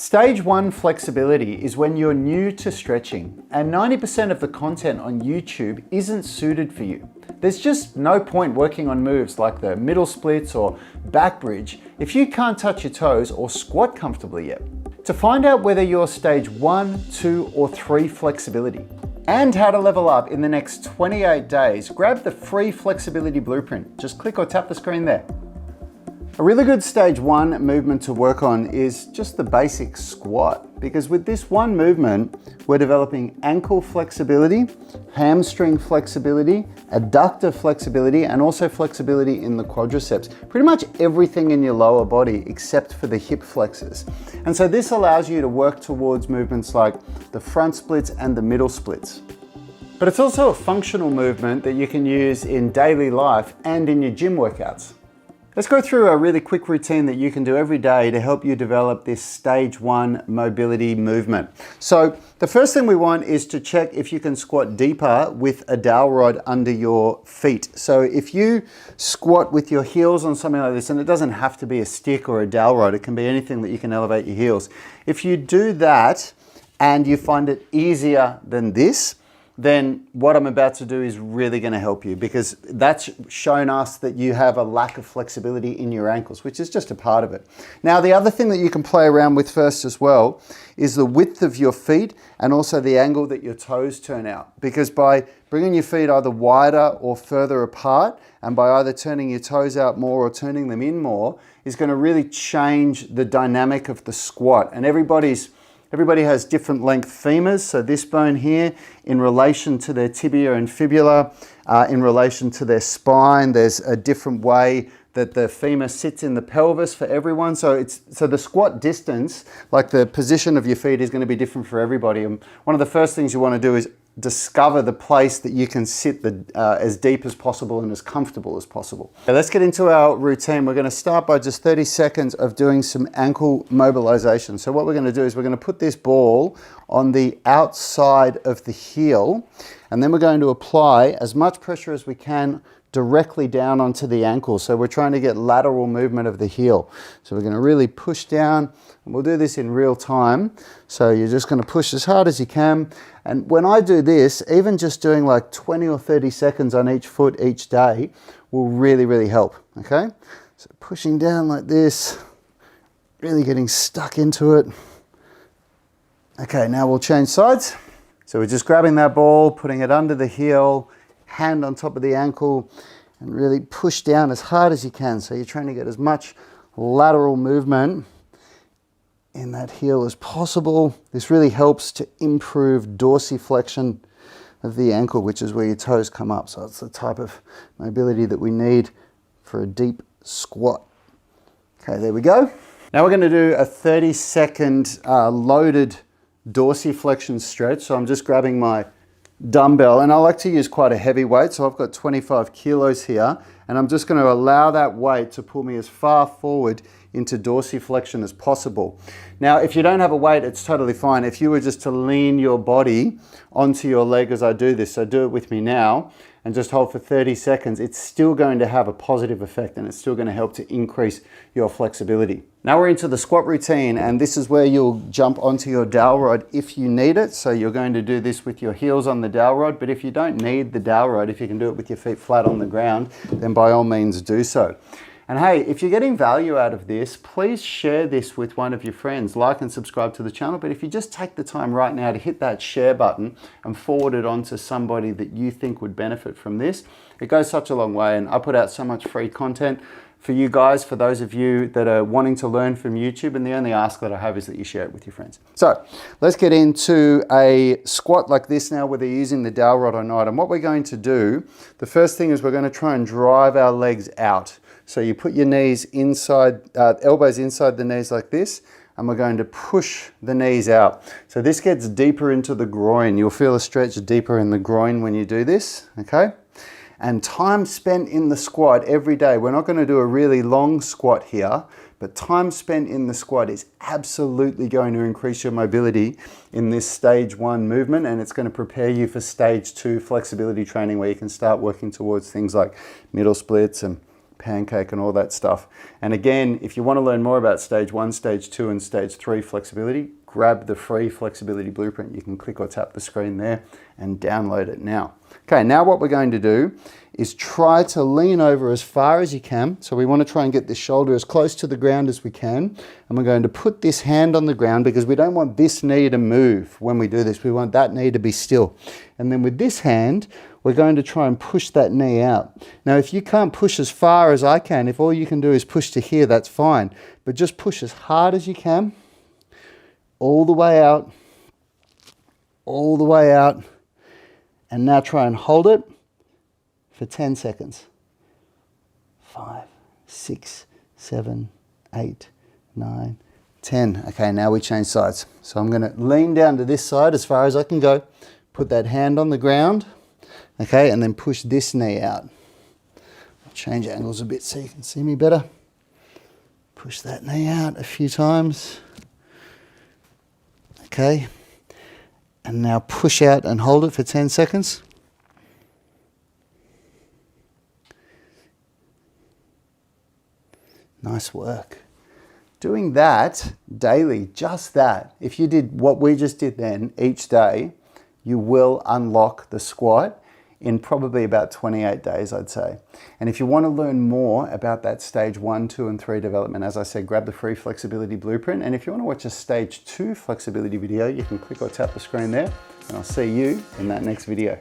Stage 1 flexibility is when you're new to stretching and 90% of the content on YouTube isn't suited for you. There's just no point working on moves like the middle splits or back bridge if you can't touch your toes or squat comfortably yet. To find out whether you're stage 1, 2 or 3 flexibility and how to level up in the next 28 days, grab the free flexibility blueprint. Just click or tap the screen there. A really good stage 1 movement to work on is just the basic squat, because with this one movement, we're developing ankle flexibility, hamstring flexibility, adductor flexibility, and also flexibility in the quadriceps. Pretty much everything in your lower body except for the hip flexors. And so this allows you to work towards movements like the front splits and the middle splits. But it's also a functional movement that you can use in daily life and in your gym workouts. Let's go through a really quick routine that you can do every day to help you develop this stage 1 mobility movement. So the first thing we want is to check if you can squat deeper with a dowel rod under your feet. So if you squat with your heels on something like this, and it doesn't have to be a stick or a dowel rod, it can be anything that you can elevate your heels. If you do that and you find it easier than this, then what I'm about to do is really going to help you, because that's shown us that you have a lack of flexibility in your ankles, which is just a part of it. Now, the other thing that you can play around with first as well is the width of your feet and also the angle that your toes turn out, because by bringing your feet either wider or further apart, and by either turning your toes out more or turning them in more, is going to really change the dynamic of the squat. And Everybody has different length femurs, so this bone here in relation to their tibia and fibula, in relation to their spine, there's a different way that the femur sits in the pelvis for everyone. So the squat distance, like the position of your feet, is going to be different for everybody. And one of the first things you want to do is discover the place that you can sit as deep as possible and as comfortable as possible. Okay, let's get into our routine. We're going to start by just 30 seconds of doing some ankle mobilization. So what we're going to do is we're going to put this ball on the outside of the heel, and then we're going to apply as much pressure as we can directly down onto the ankle. So we're trying to get lateral movement of the heel. So we're going to really push down, and we'll do this in real time. So you're just going to push as hard as you can. And when I do this, even just doing like 20 or 30 seconds on each foot each day will really, really help. Okay? So pushing down like this, really getting stuck into it. Okay, now we'll change sides. So we're just grabbing that ball, putting it under the heel, hand on top of the ankle, and really push down as hard as you can. So you're trying to get as much lateral movement in that heel as possible. This really helps to improve dorsiflexion of the ankle, which is where your toes come up. So it's the type of mobility that we need for a deep squat. Okay, there we go. Now we're going to do a 30-second loaded dorsiflexion stretch. So I'm just grabbing my dumbbell, and I like to use quite a heavy weight, so I've got 25 kilos here, and I'm just going to allow that weight to pull me as far forward into dorsiflexion as possible. Now, if you don't have a weight, it's totally fine. If you were just to lean your body onto your leg as I do this, so do it with me now, and just hold for 30 seconds, it's still going to have a positive effect, and it's still going to help to increase your flexibility. Now we're into the squat routine, and this is where you'll jump onto your dowel rod if you need it. So you're going to do this with your heels on the dowel rod, but if you don't need the dowel rod, if you can do it with your feet flat on the ground, then by all means do so. And hey, if you're getting value out of this, please share this with one of your friends. Like and subscribe to the channel. But if you just take the time right now to hit that share button and forward it on to somebody that you think would benefit from this, it goes such a long way. And I put out so much free content for you guys, for those of you that are wanting to learn from YouTube, and the only ask that I have is that you share it with your friends. So let's get into a squat like this now, whether you're using the dowel rod or not. And what we're going to do, the first thing is we're going to try and drive our legs out. So you put your knees inside, elbows inside the knees like this, and we're going to push the knees out. So this gets deeper into the groin. You'll feel a stretch deeper in the groin when you do this, okay? And time spent in the squat every day. We're not going to do a really long squat here, but time spent in the squat is absolutely going to increase your mobility in this stage 1 movement, and it's going to prepare you for stage 2 flexibility training, where you can start working towards things like middle splits and pancake and all that stuff. And again, if you want to learn more about stage 1, stage 2 and stage 3 flexibility, grab the free flexibility blueprint. You can click or tap the screen there and download it now. Okay, now what we're going to do is try to lean over as far as you can. So we want to try and get this shoulder as close to the ground as we can. And we're going to put this hand on the ground because we don't want this knee to move when we do this. We want that knee to be still. And then with this hand, we're going to try and push that knee out. Now, if you can't push as far as I can, if all you can do is push to here, that's fine. But just push as hard as you can, all the way out, all the way out. And now try and hold it for 10 seconds. 5, 6, 7, 8, 9, 10. Okay, now we change sides. So I'm going to lean down to this side as far as I can go. Put that hand on the ground. Okay, and then push this knee out. I'll change angles a bit so you can see me better. Push that knee out a few times. Okay. And now push out and hold it for 10 seconds. Nice work. Doing that daily, just that, if you did what we just did then each day, you will unlock the squat in probably about 28 days, I'd say. And if you want to learn more about that stage 1, 2, and 3 development, as I said, grab the free flexibility blueprint. And if you want to watch a stage 2 flexibility video, you can click or tap the screen there, and I'll see you in that next video.